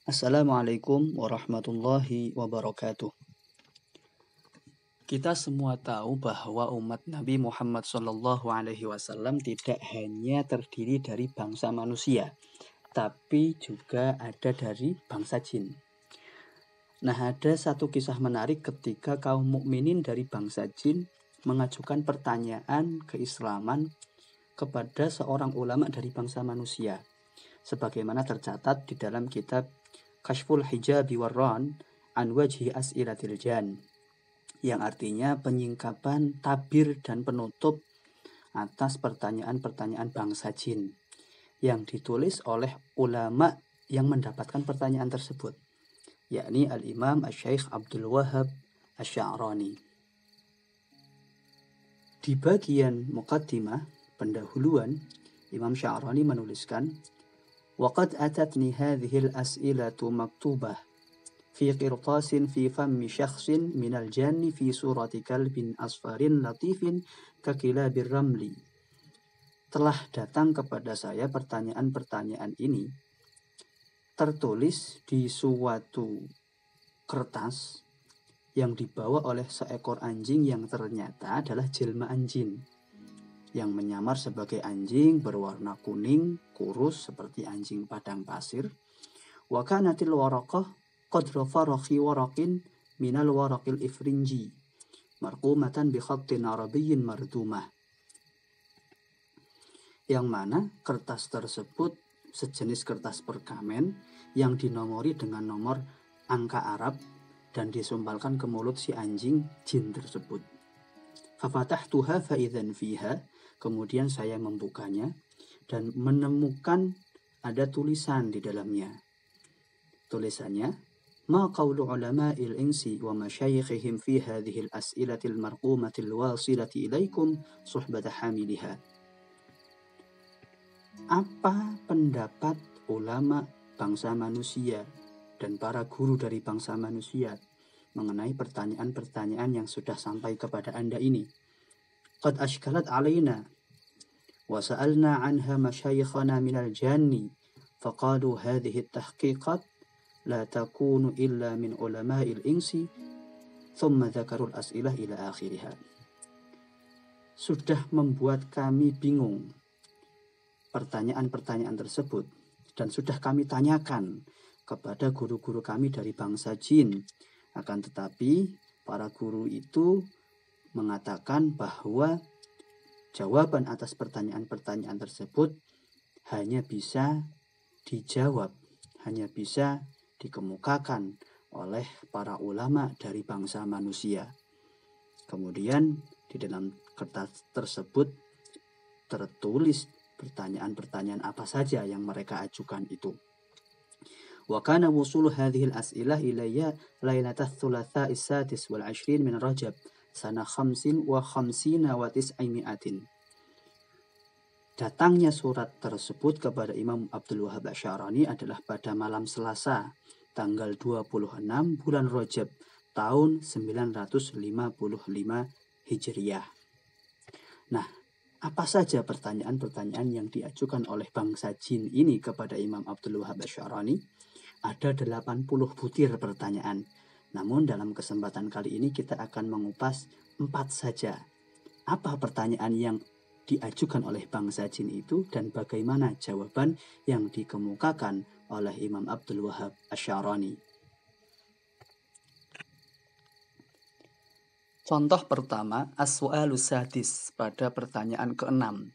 Assalamualaikum warahmatullahi wabarakatuh. Kita semua tahu bahwa umat Nabi Muhammad SAW tidak hanya terdiri dari bangsa manusia, tapi juga ada dari bangsa jin. Nah, ada satu kisah menarik ketika kaum mukminin dari bangsa jin mengajukan pertanyaan keislaman kepada seorang ulama dari bangsa manusia, sebagaimana tercatat di dalam kitab Kashful Hijabi Warran an Wajhi As'ilatil Jan, yang artinya penyingkapan tabir dan penutup atas pertanyaan-pertanyaan bangsa jin, yang ditulis oleh ulama yang mendapatkan pertanyaan tersebut, yakni Al-Imam Asy-Syaikh Abdul Wahhab Asy-Sya'rani. Di bagian muqaddimah, pendahuluan, Imam Sya'rani menuliskan, وقد أتتني هذه الأسئلة مكتوبة في قرطاس في فم شخص من الجن في صورة كلب أصفر لطيف ككلاب الرمل. Telah datang kepada saya pertanyaan-pertanyaan ini tertulis di suatu kertas yang dibawa oleh seekor anjing yang ternyata adalah jelmaan jin, yang menyamar sebagai anjing berwarna kuning, kurus seperti anjing padang pasir. Wa kanatil waraqah qadra farakhi waraqin minal waraqil ifrinji marqumatan bi khattin arabiyyin mardumah. Yang mana kertas tersebut sejenis kertas perkamen yang dinomori dengan nomor angka Arab dan disumpalkan ke mulut si anjing jin tersebut. Fafatahtuha fa idzan fiha, kemudian saya membukanya dan menemukan ada tulisan di dalamnya. Tulisannya, ma qawlu ulama'il insi wa masyayikhihim fi hadhihi al-as'ilati al-marqumati al-wasilati ilaikum suhbata hamiliha. Apa pendapat ulama bangsa manusia dan para guru dari bangsa manusia mengenai pertanyaan-pertanyaan yang sudah sampai kepada Anda ini? Qad ashkalat alaina وسألنا عنها مشايخنا من الجن فقالوا هذه التحقيقات لا تكون إلا من علماء الإنس ثم ذكروا الأسئلة إلى آخرها. Sudah membuat kami bingung pertanyaan-pertanyaan tersebut, dan sudah kami tanyakan kepada guru-guru kami dari bangsa jin, akan tetapi para guru itu mengatakan bahwa jawaban atas pertanyaan-pertanyaan tersebut hanya bisa dijawab, hanya bisa dikemukakan oleh para ulama dari bangsa manusia. Kemudian di dalam kertas tersebut tertulis pertanyaan-pertanyaan apa saja yang mereka ajukan itu. Wa kana wusulu hadhihi al-as'ilah ilayya lailatul thulatsa as-sadis wal 20 min Rajab sana 55 wa 900. Datangnya surat tersebut kepada Imam Abdul Wahhab Asy-Sya'rani adalah pada malam Selasa, tanggal 26 bulan Rajab tahun 955 Hijriah. Nah, apa saja pertanyaan-pertanyaan yang diajukan oleh bangsa jin ini kepada Imam Abdul Wahhab Asy-Sya'rani? Ada 80 butir pertanyaan. Namun dalam kesempatan kali ini kita akan mengupas 4 saja. Apa pertanyaan yang diajukan oleh bangsa jin itu dan bagaimana jawaban yang dikemukakan oleh Imam Abdul Wahhab Asy-Sya'rani. Contoh pertama, as-su'alus sadis, pada pertanyaan ke-6.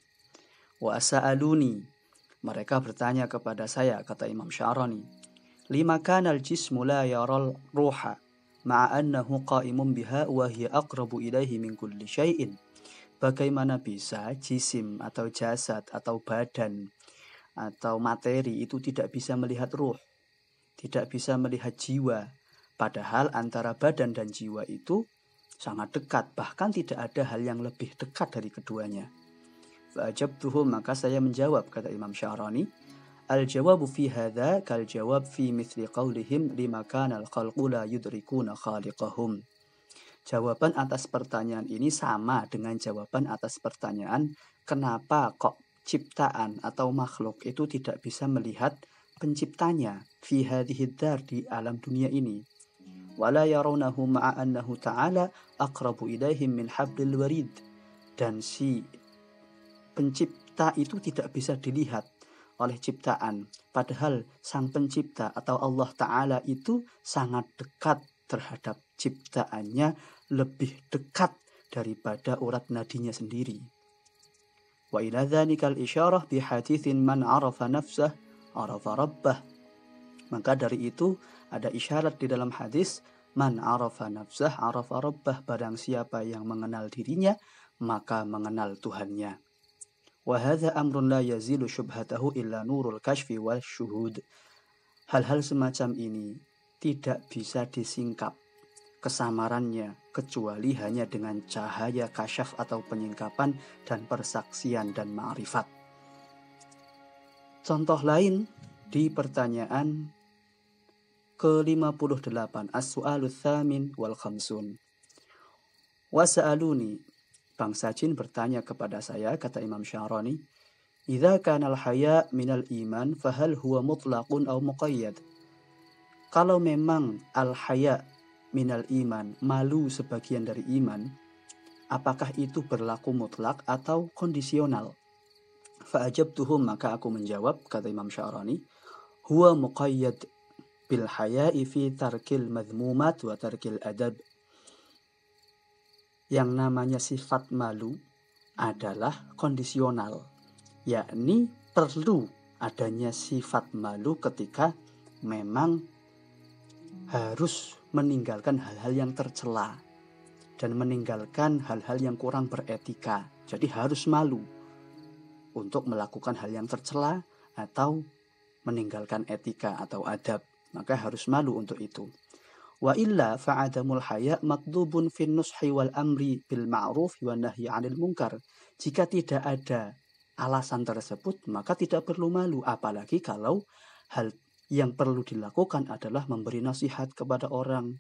Wa sa'aluni, mereka bertanya kepada saya, kata Imam Sya'rani, lima kana al-jismu la yaral ruha ma'a annahu qa'imun biha wa hiya aqrabu ilaihi min kulli syai'in. Bagaimana bisa jisim atau jasad atau badan atau materi itu tidak bisa melihat ruh, tidak bisa melihat jiwa, padahal antara badan dan jiwa itu sangat dekat, bahkan tidak ada hal yang lebih dekat dari keduanya. Fa'ajabtuhu, maka saya menjawab, kata Imam Sya'rani, al-jawabu fi hadza kal jawab fi mithli qaulihim lima kana al-khalqu la yudrikuna khaliqahum. Jawaban atas pertanyaan ini sama dengan jawaban atas pertanyaan kenapa kok ciptaan atau makhluk itu tidak bisa melihat penciptanya fi hadhihi dar di alam dunia ini. Wala yarawnahu ma'a annahu ta'ala aqrabu ilaihim min hablil warid. Dan si pencipta itu tidak bisa dilihat oleh ciptaan, padahal sang pencipta atau Allah Ta'ala itu sangat dekat terhadap ciptaannya, lebih dekat daripada urat nadinya sendiri. Wa ila dhanikal isyarah bi hadithin man arafa nafsah arafa rabbah. Maka dari itu ada isyarat di dalam hadis, man arafa nafsah arafa rabbah, barang siapa yang mengenal dirinya maka mengenal Tuhannya. Wa hadza amrun la yazilu syubhatahu illa nurul kashfi wal syuhud. Hal-hal semacam ini tidak bisa disingkap kesamarannya kecuali hanya dengan cahaya kasyaf atau penyingkapan dan persaksian dan ma'rifat. Contoh lain di pertanyaan ke-58, as-su'alu tsamin wal khamsun. Wa sa'aluni, bangsa jin bertanya kepada saya, kata Imam Syarani, idza kana al-haya minal iman fahal huwa mutlaqun aw muqayyad. Kalau memang al-haya minal iman, malu sebagian dari iman, apakah itu berlaku mutlak atau kondisional? Fa'ajabtuhum, maka aku menjawab, kata Imam Syarani, huwa muqayyad bil haya'i fi tarkil madhmumat wa tarkil adab. Yang namanya sifat malu adalah kondisional, yakni perlu adanya sifat malu ketika memang harus meninggalkan hal-hal yang tercela dan meninggalkan hal-hal yang kurang beretika. Jadi harus malu untuk melakukan hal yang tercela atau meninggalkan etika atau adab, maka harus malu untuk itu. Wa illa fa'adamul haya matlubun fin nushi wal amri bil ma'ruf wa nahyi 'anil munkar. Jika tidak ada alasan tersebut, maka tidak perlu malu, apalagi kalau hal yang perlu dilakukan adalah memberi nasihat kepada orang,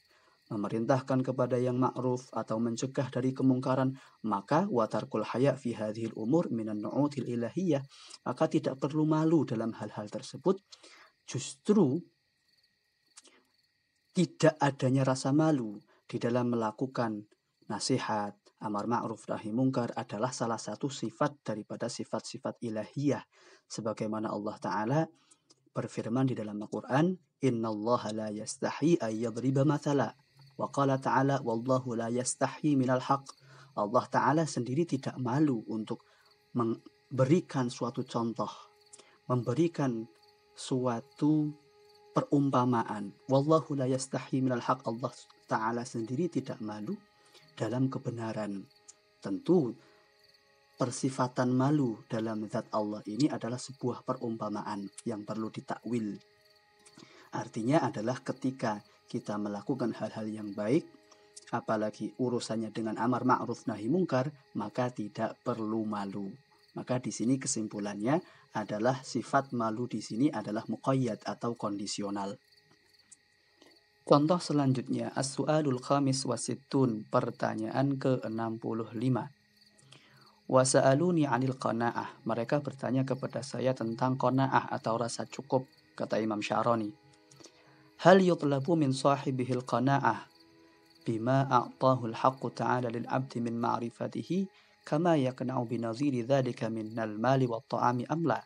memerintahkan kepada yang ma'ruf atau mencegah dari kemungkaran, maka watarkul haya fi hadhil umur minan nu'util ilahiyah, maka tidak perlu malu dalam hal-hal tersebut. Justru tidak adanya rasa malu di dalam melakukan nasihat, amar ma'ruf nahi mungkar adalah salah satu sifat daripada sifat-sifat ilahiyah, sebagaimana Allah Ta'ala berfirman di dalam Al-Quran, innallaha la yastahi ayyadriba mathala, wa qala ta'ala wallahu la yastahi minal haq. Allah Ta'ala sendiri tidak malu untuk memberikan suatu contoh, memberikan suatu perumpamaan. Wallahu la yastahi minal haq. Allah Ta'ala sendiri tidak malu dalam kebenaran. Tentu persifatan malu dalam zat Allah ini adalah sebuah perumpamaan yang perlu ditakwil. Artinya adalah ketika kita melakukan hal-hal yang baik, apalagi urusannya dengan amar ma'ruf nahi mungkar, maka tidak perlu malu. Maka di sini kesimpulannya adalah sifat malu di sini adalah muqayyad atau kondisional. Contoh selanjutnya, as-su'alul khamis wasittun, pertanyaan ke-65. Wa sa'aluni 'anil qanaah. Mereka bertanya kepada saya tentang qanaah atau rasa cukup, kata Imam Syarani. Hal yutlabu min sahibihil qanaah bima a'tahu al-haqqu ta'ala lil 'abdi min ma'rifatihi kama yaqna'u binaziri dzalika minal mali wat ta'ami amla.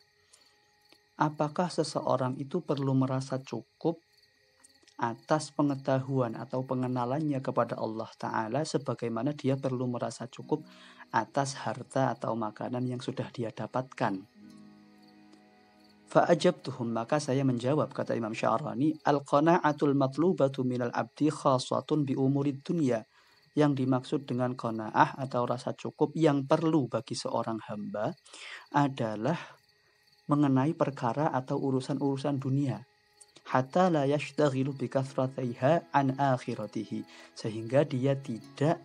Apakah seseorang itu perlu merasa cukup atas pengetahuan atau pengenalannya kepada Allah Ta'ala sebagaimana dia perlu merasa cukup atas harta atau makanan yang sudah dia dapatkan? Fa'ajabtuhum, maka saya menjawab, kata Imam Syarani, al-qana'atul matlubatu minal abdi khaswatun bi umurid dunya. Yang dimaksud dengan qanaah atau rasa cukup yang perlu bagi seorang hamba adalah mengenai perkara atau urusan-urusan dunia. Hatta la yashtaghilu bi kathratiha an akhiratihi, sehingga dia tidak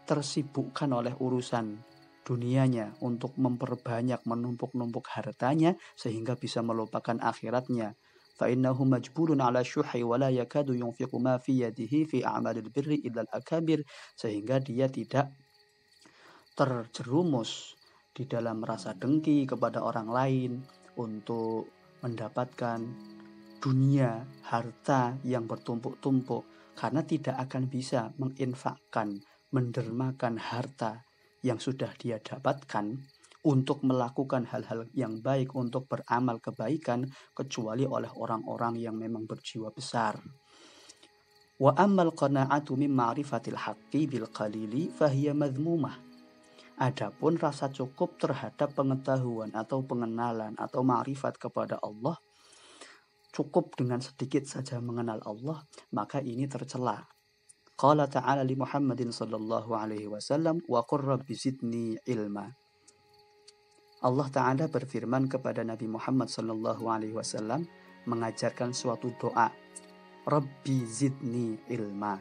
tersibukkan oleh urusan dunianya untuk memperbanyak, menumpuk-numpuk hartanya sehingga bisa melupakan akhiratnya. فإنه مجبول على الشح ولا يكاد ينفق ما في يده في أعمال البر إلا الأكابر, sehingga dia tidak terjerumus di dalam rasa dengki kepada orang lain untuk mendapatkan dunia, harta yang bertumpuk-tumpuk, karena tidak akan bisa menginfakkan, mendermakan harta yang sudah dia dapatkan untuk melakukan hal-hal yang baik, untuk beramal kebaikan, kecuali oleh orang-orang yang memang berjiwa besar. Wa ammal qana'atu min ma'rifatil haqqi bil qalili fahiya madhmumah. Adapun rasa cukup terhadap pengetahuan atau pengenalan atau ma'rifat kepada Allah, cukup dengan sedikit saja mengenal Allah, maka ini tercela. Qala ta'ala li Muhammadin sallallahu alaihi wasallam wa qur rabbi zidni ilma. Allah Ta'ala berfirman kepada Nabi Muhammad sallallahu alaihi wasallam mengajarkan suatu doa. Rabbi zidni ilma.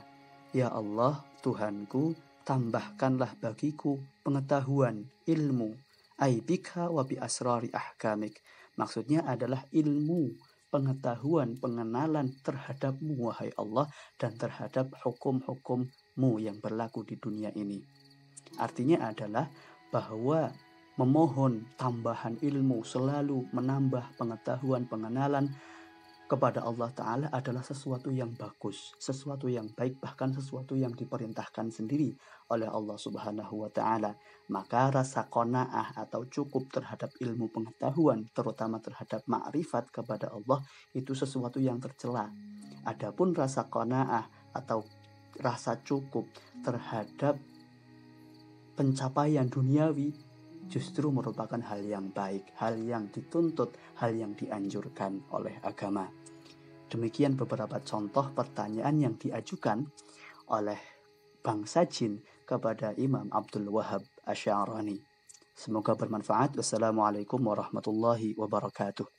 Ya Allah, Tuhanku, tambahkanlah bagiku pengetahuan, ilmu. Aibika wa bi asrari ahkamik. Maksudnya adalah ilmu, pengetahuan, pengenalan terhadapmu, wahai Allah, dan terhadap hukum-hukummu yang berlaku di dunia ini. Artinya adalah bahwa memohon tambahan ilmu, selalu menambah pengetahuan, pengenalan kepada Allah Ta'ala adalah sesuatu yang bagus, sesuatu yang baik, bahkan sesuatu yang diperintahkan sendiri oleh Allah Subhanahu wa Ta'ala. Maka rasa qanaah atau cukup terhadap ilmu pengetahuan, terutama terhadap ma'rifat kepada Allah, itu sesuatu yang tercela. Adapun rasa qanaah atau rasa cukup terhadap pencapaian duniawi justru merupakan hal yang baik, hal yang dituntut, hal yang dianjurkan oleh agama. Demikian beberapa contoh pertanyaan yang diajukan oleh bangsa jin kepada Imam Abdul Wahab Asy'arani. Semoga bermanfaat. Wassalamualaikum warahmatullahi wabarakatuh.